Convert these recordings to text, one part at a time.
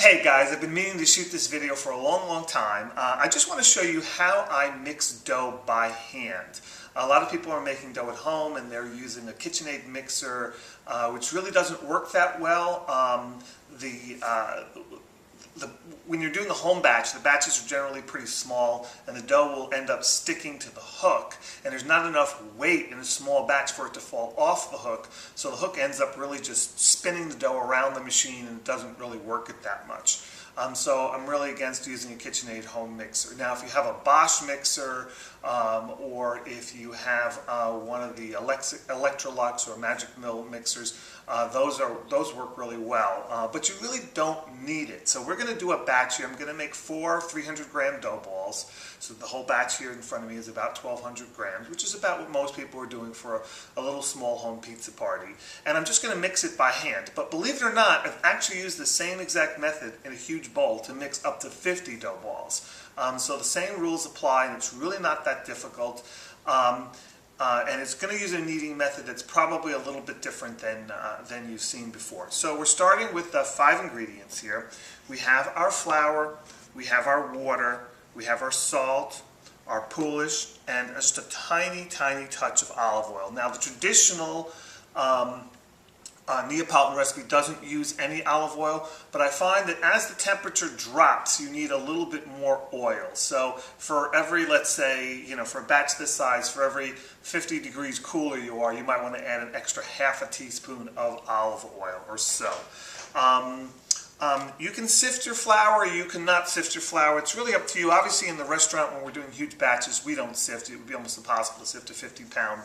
Hey guys, I've been meaning to shoot this video for a long time. I just want to show you how I mix dough by hand. A lot of people are making dough at home and they're using a KitchenAid mixer, which really doesn't work that well. When you're doing a home batch, the batches are generally pretty small and the dough will end up sticking to the hook, and there's not enough weight in a small batch for it to fall off the hook, so the hook ends up really just spinning the dough around the machine and it doesn't really work it that much. So I'm really against using a KitchenAid home mixer. Now if you have a Bosch mixer or if you have one of the Electrolux or Magic Mill mixers, those work really well, but you really don't need it. So we're going to do a batch here. I'm going to make 4 300-gram dough balls. So the whole batch here in front of me is about 1,200 grams, which is about what most people are doing for a little small home pizza party. And I'm just going to mix it by hand. But believe it or not, I've actually used the same exact method in a huge bowl to mix up to 50 dough balls. So the same rules apply, and it's really not that difficult. And it's going to use a kneading method that's probably a little bit different than you've seen before. So we're starting with the 5 ingredients here. We have our flour, we have our water, we have our salt, our poolish, and just a tiny touch of olive oil. Now the traditional Neapolitan recipe doesn't use any olive oil, but I find that as the temperature drops, you need a little bit more oil. So for every, let's say, for a batch this size, for every 50 degrees cooler you are, you might want to add an extra ½ teaspoon of olive oil or so. You can sift your flour, you cannot sift your flour. It's really up to you. Obviously in the restaurant when we're doing huge batches, we don't sift. It would be almost impossible to sift a 50-pound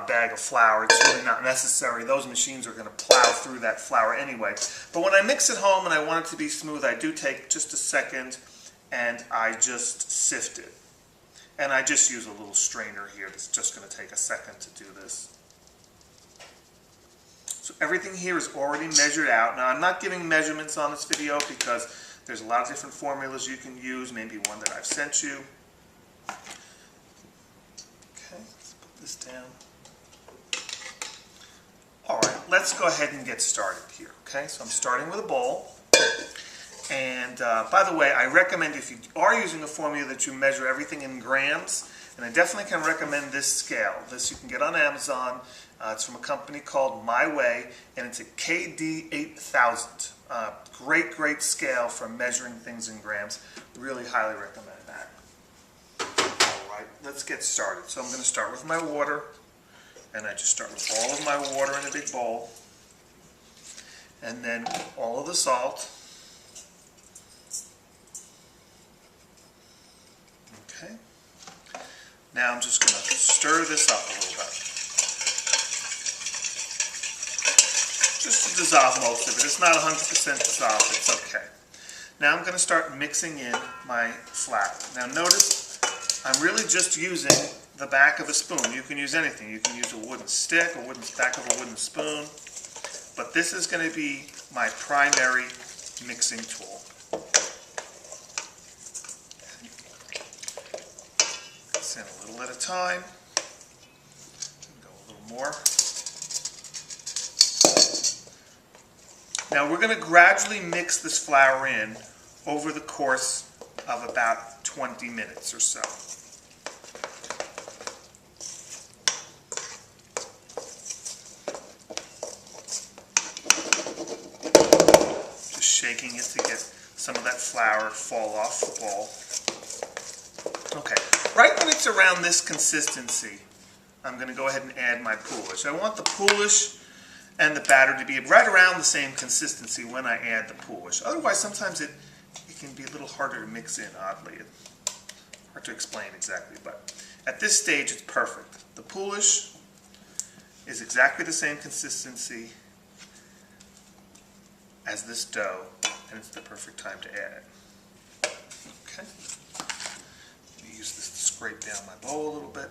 bag of flour. It's really not necessary. Those machines are going to plow through that flour anyway. But when I mix at home and I want it to be smooth, I do take just a second and I just sift it. And I just use a little strainer here that's just going to take a second to do this. So everything here is already measured out. Now I'm not giving measurements on this video because there's a lot of different formulas you can use, maybe one that I've sent you. Okay, let's put this down. Alright, let's go ahead and get started here. Okay, so I'm starting with a bowl. And by the way, I recommend if you are using a formula that you measure everything in grams, and I definitely can recommend this scale. This you can get on Amazon. It's from a company called My Way, and it's a KD 8000. Great scale for measuring things in grams. Really highly recommend that. Alright, let's get started. So I'm going to start with my water, and I just start with all of my water in a big bowl, and then all of the salt. Okay. Now I'm just going to stir this up a little bit. Just to dissolve most of it. It's not 100% dissolved, it's okay. Now I'm going to start mixing in my flour. Now notice, I'm really just using the back of a spoon. You can use anything. You can use a wooden stick, back of a wooden spoon. But this is going to be my primary mixing tool. Mix in a little at a time. Go a little more. Now we're going to gradually mix this flour in over the course of about 20 minutes or so. Just shaking it to get some of that flour fall off the bowl. Okay, right when it's around this consistency, I'm going to go ahead and add my poolish. I want the poolish and the batter to be right around the same consistency when I add the poolish. Otherwise, sometimes it can be a little harder to mix in, oddly. Hard to explain exactly, but at this stage, it's perfect. The poolish is exactly the same consistency as this dough, and it's the perfect time to add it. Okay. Let me use this to scrape down my bowl a little bit.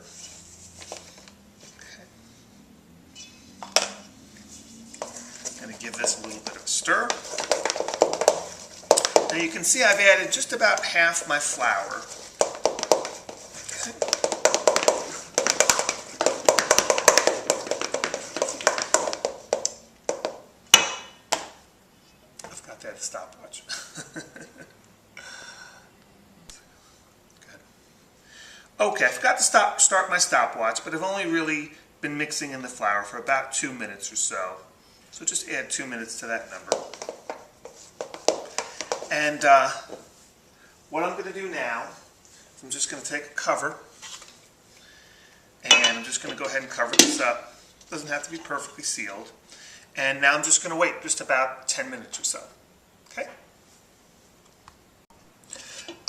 Going to give this a little bit of a stir. Now you can see I've added just about half my flour. Okay. I've got to add a stopwatch. Good. Okay, I forgot to start my stopwatch, but I've only really been mixing in the flour for about 2 minutes or so. So just add 2 minutes to that number. And what I'm going to do now is I'm just going to take a cover, and I'm just going to go ahead and cover this up. It doesn't have to be perfectly sealed. And now I'm just going to wait just about 10 minutes or so. Okay?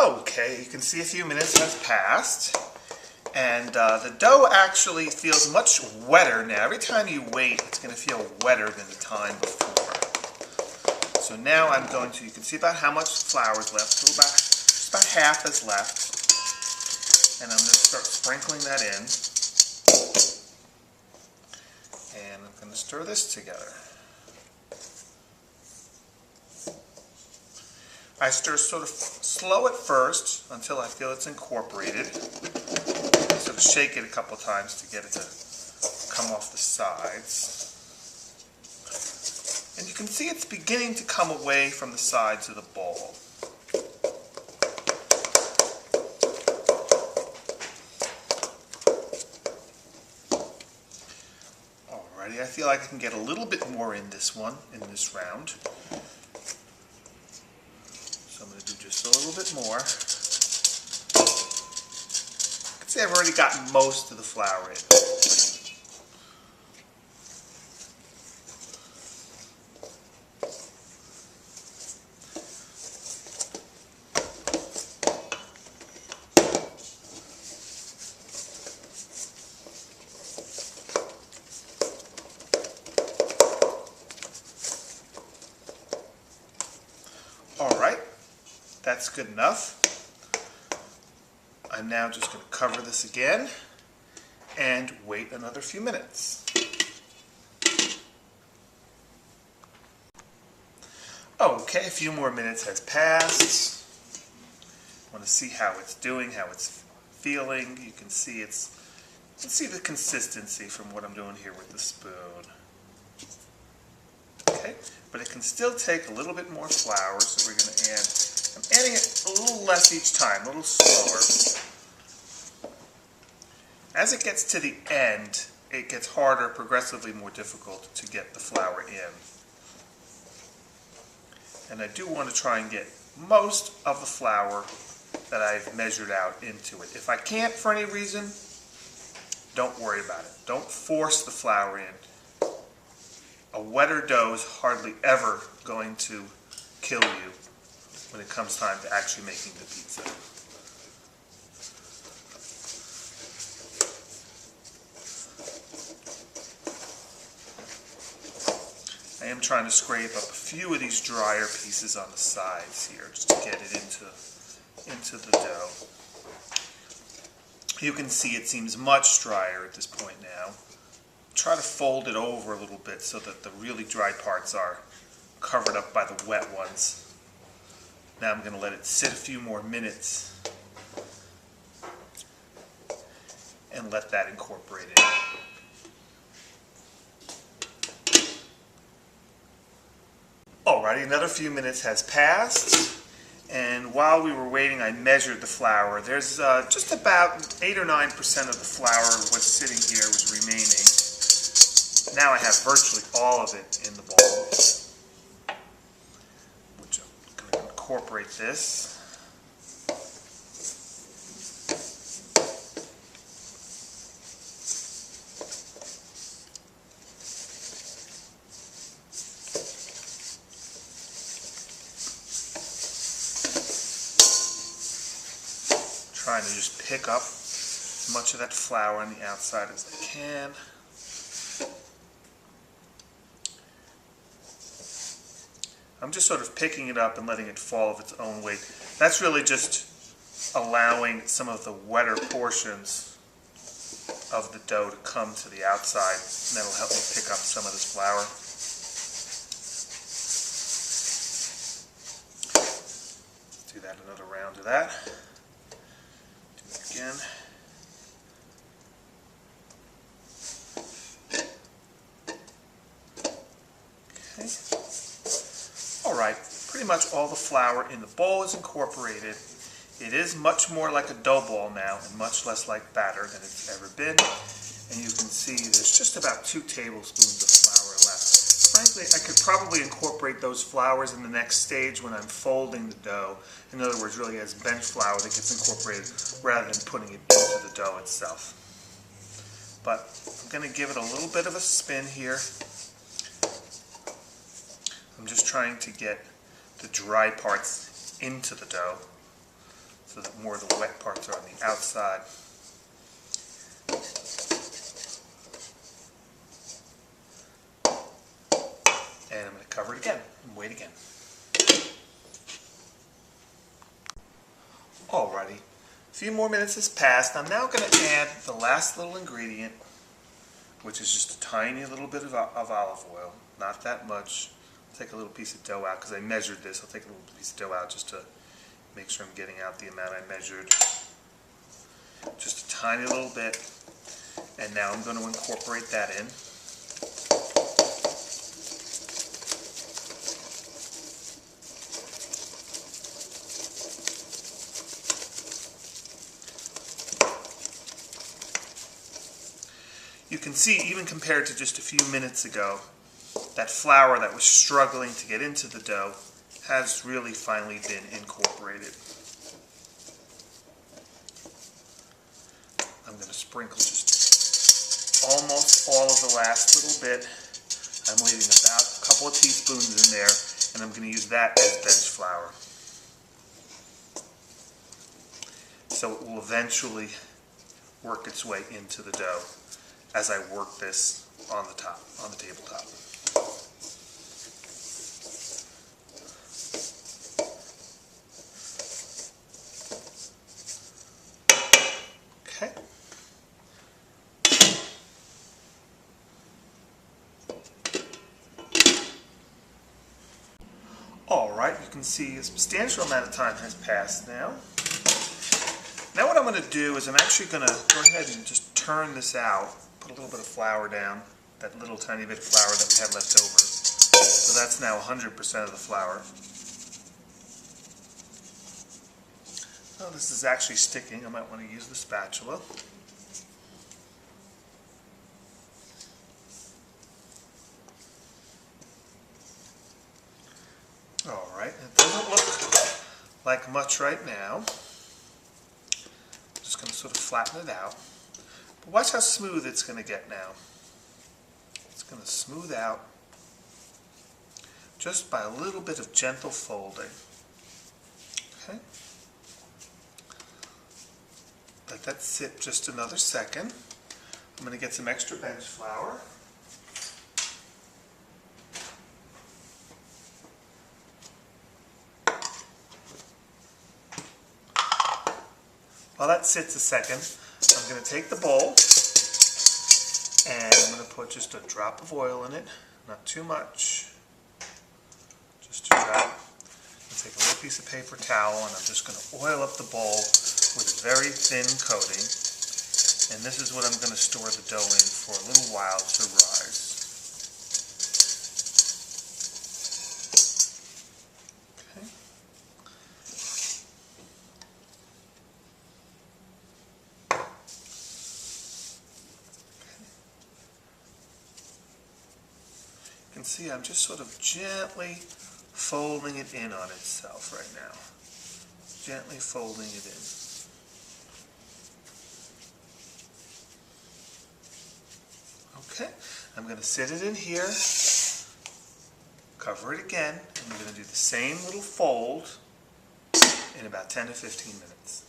Okay, you can see a few minutes has passed. And the dough actually feels much wetter now. Every time you wait, it's going to feel wetter than the time before. So now I'm going to, you can see about how much flour is left. So just about half is left. And I'm going to start sprinkling that in. And I'm going to stir this together. I stir sort of slow at first until I feel it's incorporated. Sort of shake it a couple times to get it to come off the sides. And you can see it's beginning to come away from the sides of the bowl. Alrighty, I feel like I can get a little bit more in this one, in this round. So I'm going to do just a little bit more. See, I've already gotten most of the flour in. All right, that's good enough. I'm now just going to cover this again and wait another few minutes. Okay, a few more minutes has passed. I want to see how it's doing, how it's feeling. You can see the consistency from what I'm doing here with the spoon. Okay, but it can still take a little bit more flour, so we're going to add. I'm adding it a little less each time, a little slower. As it gets to the end, it gets harder, progressively more difficult to get the flour in. And I do want to try and get most of the flour that I've measured out into it. If I can't for any reason, don't worry about it. Don't force the flour in. A wetter dough is hardly ever going to kill you when it comes time to actually making the pizza. I am trying to scrape up a few of these drier pieces on the sides here just to get it into the dough. You can see it seems much drier at this point now. Try to fold it over a little bit so that the really dry parts are covered up by the wet ones. Now I'm going to let it sit a few more minutes and let that incorporate in. Alrighty, another few minutes has passed, and while we were waiting I measured the flour. There's just about 8 or 9% of the flour was sitting here, was remaining. Now I have virtually all of it in the bowl, which I'm going to incorporate this. Trying to just pick up as much of that flour on the outside as I can. I'm just sort of picking it up and letting it fall of its own weight. That's really just allowing some of the wetter portions of the dough to come to the outside, and that'll help me pick up some of this flour. Let's do that, another round of that. Do it again. Okay. All right, pretty much all the flour in the bowl is incorporated. It is much more like a dough ball now and much less like batter than it's ever been. And you can see there's just about 2 tablespoons of flour left. Frankly, I could probably incorporate those flours in the next stage when I'm folding the dough. In other words, really as bench flour that gets incorporated rather than putting it into the dough itself. But I'm going to give it a little bit of a spin here. I'm just trying to get the dry parts into the dough so that more of the wet parts are on the outside. And I'm going to cover it again and wait again. Alrighty, a few more minutes has passed. I'm now going to add the last little ingredient, which is just a tiny little bit of olive oil, not that much. I'll take a little piece of dough out because I measured this. I'll take a little piece of dough out just to make sure I'm getting out the amount I measured. Just a tiny little bit. And now I'm going to incorporate that in. You can see, even compared to just a few minutes ago, that flour that was struggling to get into the dough has really finally been incorporated. I'm going to sprinkle just almost all of the last little bit. I'm leaving about a couple of teaspoons in there, and I'm going to use that as bench flour. So it will eventually work its way into the dough as I work this on the top, on the tabletop. Okay. Alright, you can see a substantial amount of time has passed now. Now what I'm going to do is I'm actually going to go ahead and just turn this out, put a little bit of flour down, that little tiny bit of flour that we had left over. So that's now 100% of the flour. Oh, this is actually sticking. I might want to use the spatula. Alright, it doesn't look like much right now. I'm just going to sort of flatten it out. But watch how smooth it's going to get now. It's going to smooth out just by a little bit of gentle folding. Okay. Let that sit just another second. I'm going to get some extra bench flour. While that sits a second, I'm going to take the bowl and I'm going to put just a drop of oil in it, not too much, just a drop. I'll take a little piece of paper towel and I'm just going to oil up the bowl with a very thin coating, and this is what I'm going to store the dough in for a little while to rise. Okay. You can see I'm just sort of gently folding it in on itself right now. Gently folding it in. Okay, I'm going to sit it in here, cover it again, and we're going to do the same little fold in about 10 to 15 minutes.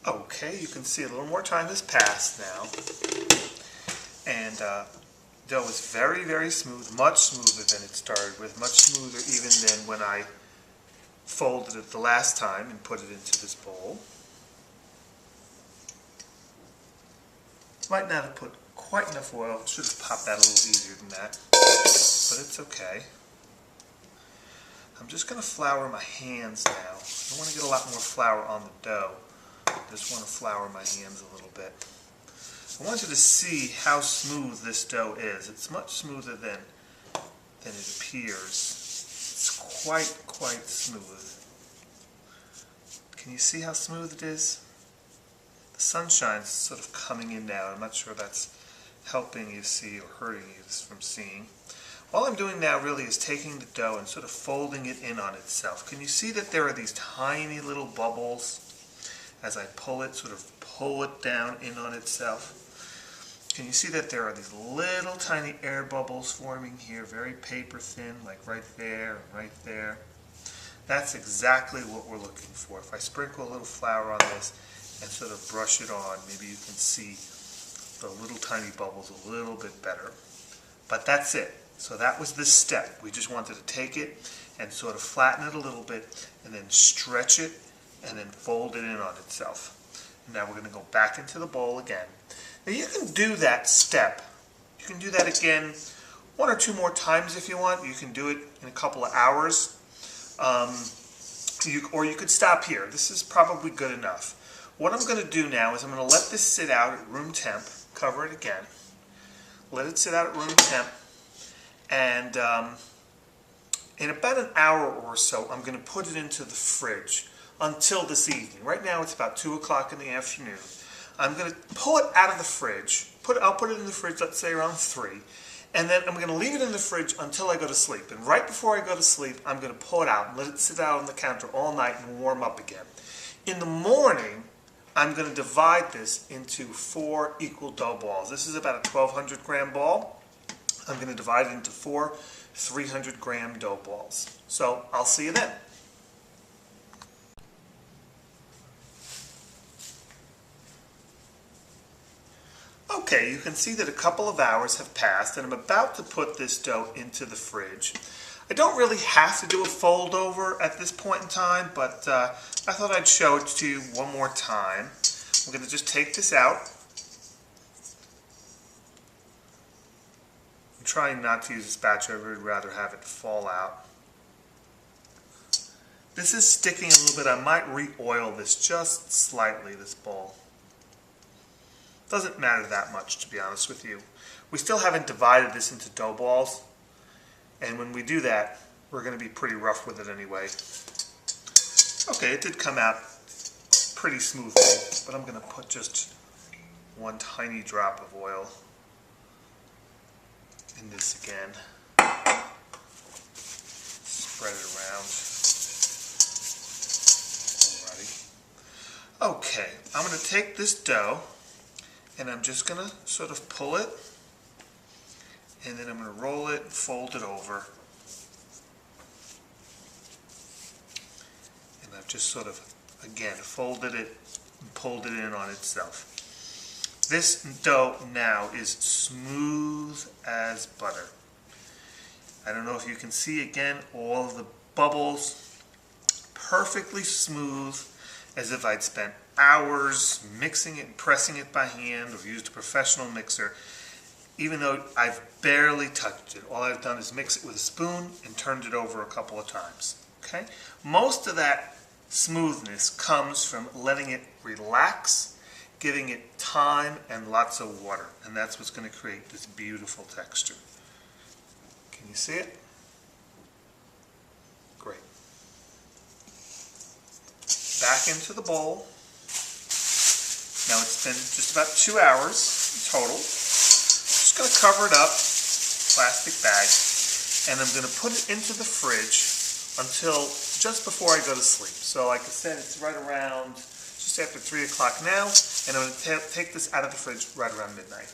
Okay, you can see a little more time has passed now, and dough is very, very smooth, much smoother than it started with, much smoother even than when I folded it the last time and put it into this bowl. Might not have put quite enough oil, should have popped that a little easier than that, but it's okay. I'm just going to flour my hands now. I don't want to get a lot more flour on the dough, I just want to flour my hands a little bit. I want you to see how smooth this dough is. It's much smoother than than it appears. It's quite smooth. Can you see how smooth it is? The sunshine's sort of coming in now. I'm not sure that's helping you see or hurting you from seeing. All I'm doing now really is taking the dough and sort of folding it in on itself. Can you see that there are these tiny little bubbles as I pull it, sort of pull it down in on itself? Can you see that there are these little tiny air bubbles forming here, very paper thin, like right there and right there? That's exactly what we're looking for. If I sprinkle a little flour on this and sort of brush it on, maybe you can see the little tiny bubbles a little bit better. But that's it. So that was this step. We just wanted to take it and sort of flatten it a little bit and then stretch it and then fold it in on itself. Now we're going to go back into the bowl again. Now you can do that step. You can do that again 1 or 2 more times if you want. You can do it in a couple of hours. Or you could stop here. This is probably good enough. What I'm going to do now is I'm going to let this sit out at room temp. Cover it again. Let it sit out at room temp. And in about an hour or so, I'm going to put it into the fridge until this evening. Right now it's about 2 o'clock in the afternoon. I'm going to pull it out of the fridge. I'll put it in the fridge, let's say around 3. And then I'm going to leave it in the fridge until I go to sleep. And right before I go to sleep, I'm going to pull it out and let it sit out on the counter all night and warm up again. In the morning, I'm going to divide this into 4 equal dough balls. This is about a 1,200 gram ball. I'm going to divide it into 4 300 gram dough balls. So I'll see you then. Okay, you can see that a couple of hours have passed and I'm about to put this dough into the fridge. I don't really have to do a fold over at this point in time, but I thought I'd show it to you one more time. I'm going to just take this out. I'm trying not to use a spatula. I would rather have it fall out. This is sticking a little bit. I might re-oil this just slightly, this bowl. Doesn't matter that much, to be honest with you. We still haven't divided this into dough balls, and when we do that, we're going to be pretty rough with it anyway. Okay, it did come out pretty smoothly, but I'm going to put just 1 tiny drop of oil in this again. Spread it around. Alrighty. Okay, I'm going to take this dough and I'm just going to sort of pull it, and then I'm going to roll it and fold it over. And I've just sort of, again, folded it and pulled it in on itself. This dough now is smooth as butter. I don't know if you can see again all of the bubbles, perfectly smooth, as if I'd spent hours mixing it and pressing it by hand or used a professional mixer, even though I've barely touched it. All I've done is mix it with a spoon and turned it over a couple of times. Okay? Most of that smoothness comes from letting it relax, giving it time and lots of water, and that's what's going to create this beautiful texture. Can you see it? Great. Back into the bowl. Now it's been just about 2 hours total. Just going to cover it up, plastic bag, and I'm going to put it into the fridge until just before I go to sleep. So like I said, it's right around just after 3 o'clock now, and I'm going to take this out of the fridge right around midnight.